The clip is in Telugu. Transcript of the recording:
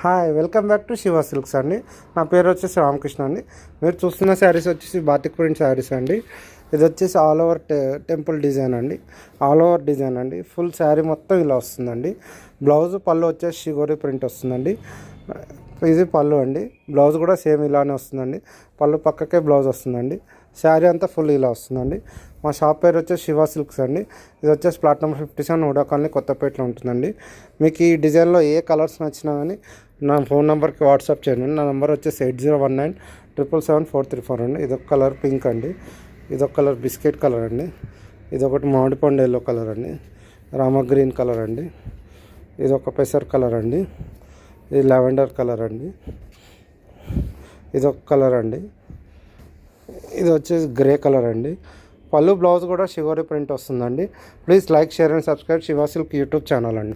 Hi, welcome back to Shiva silks అండి. నా పేరు వచ్చేసి రామకృష్ణ అండి. మీరు చూస్తున్న శారీస్ వచ్చేసి బాతిక్ ప్రింట్ శారీస్ అండి. ఇది వచ్చేసి ఆల్ ఓవర్ టెంపుల్ డిజైన్ అండి. ఆల్ ఓవర్ డిజైన్ అండి. ఫుల్ శారీ మొత్తం ఇలా వస్తుందండి. బ్లౌజ్ పళ్ళు వచ్చేసి షిగోరి ప్రింట్ వస్తుందండి. ఇది పళ్ళు అండి. బ్లౌజ్ కూడా సేమ్ ఇలానే వస్తుందండి. పళ్ళు పక్కకే బ్లౌజ్ వస్తుందండి. శారీ అంతా ఫుల్ ఇలా వస్తుందండి. మా షాప్ పేరు వచ్చేసి శివ సిల్క్స్ అండి. ఇది వచ్చేసి ప్లాట్ నెంబర్ 57 హుడా కాలనీ కొత్తపేటలో ఉంటుందండి. మీకు ఈ డిజైన్లో ఏ కలర్స్ నచ్చినా కానీ నా ఫోన్ నెంబర్కి వాట్సాప్ చేయండి. నా నెంబర్ వచ్చేసి 8019777434 అండి. ఇదొక కలర్ పింక్ అండి. ఇదొక కలర్ బిస్కెట్ కలర్ అండి. ఇదొకటి మామిడిపండు ఎల్లో కలర్ అండి. రామ గ్రీన్ కలర్ అండి. ఇదొక పెసర్ కలర్ అండి. ఇది లావెండర్ కలర్ అండి. ఇదొక కలర్ అండి. ఇది వచ్చేసి గ్రే కలర్ అండి. పళ్ళు బ్లౌజ్ కూడా షిగోరి ప్రింట్ వస్తుందండి. Please like, share and subscribe Shiva silk YouTube channel అండి.